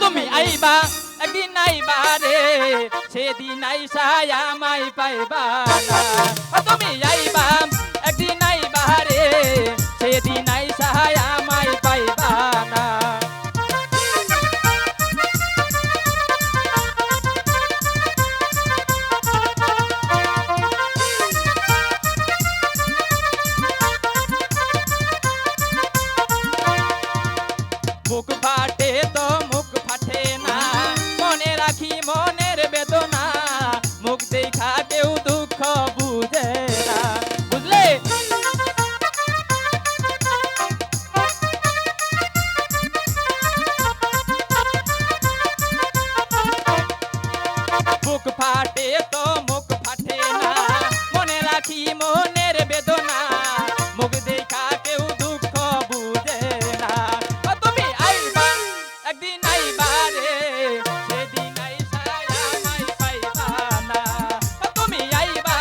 তুমি আইবা একদিন আইবা রে সেদিন আইসায় আমায় পাইবা না তুমি আইবা একদিন আইবা রে সেদিন আইসায় আমায় পাইবা না মুখ ফাটে তো মুখ ফাটে না মনে রাখি মনের বেদনা মুখ দেখা কেউ দুঃখ বুঝে না বুঝলে মুখ ফাটে তো মুখ ফাটে না মনে রাখি মনের বেদনা মুখ দেখা কেউ দুঃখ বুঝে না তুমি আইবা একদিন আইবা রে সেদিন আইসায় আমায় পাইবা না তুমি আইবা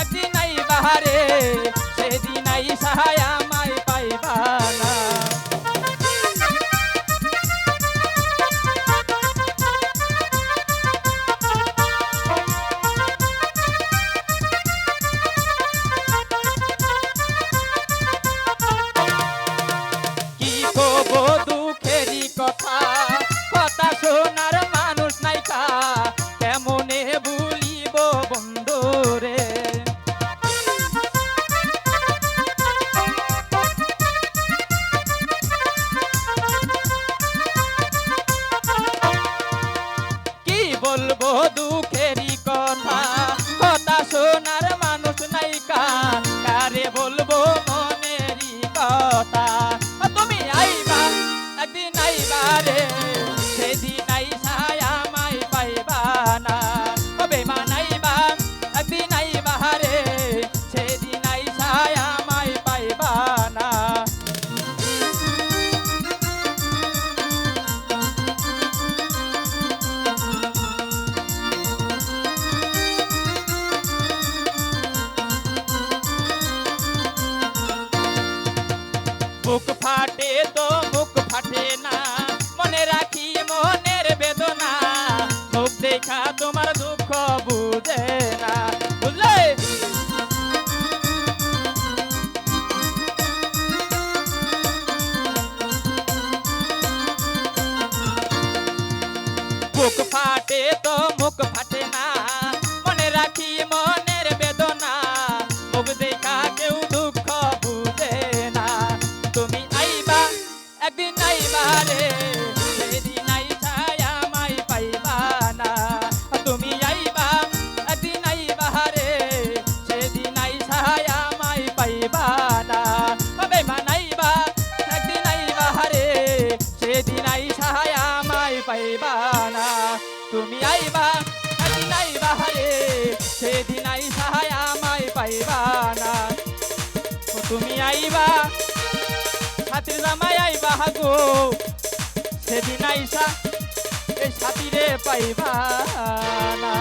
একদিন আইবা রে সেদিন আইসায় আমায় পাইবা না দুঃখেরই কথা কথা শোনার মানুষ নাইকা কেমনে ভুলিব বন্ধু রে কি বলবো দুঃখেরই কথা কথা শোনার মানুষ নাইকা কারে বলবো মনেরই কথা তুমি আইবা একদিন আইবা রে সেদিন আইসায় আমায় পাইবা না বেমান আইবা একদিন আইবা রে সেদিন আইসায় আমায় পাইবা না মুখ ফাটে তো মুখ ফাটে না মনে রাখি মনের বেদনা মুখ দেখা তোমার দুঃখ বুঝে না বুঝলে মুখ ফাটে তো মুখ ফাটে না মনে রাখি মনের বেদনা মুখ দেখা কেউ দুঃখ বুঝে না তুমি আইবা একদিন আইবা রে সেদিন আইসায় আমায় পাইবা না তুমি আইবা একদিন আইবা রে সেদিন আইসায় আমায় পাইবা না বেমান আইবা একদিন আইবা রে সেদিন আইসায় আমায় পাইবা না তুমি আইবা একদিন আইবা রে সেদিন আইসায় আমায় পাইবা না তুমি আইবা সাথীর জামাই আইবা গো সেদিন আইসা এই সাথীরে পাইবা না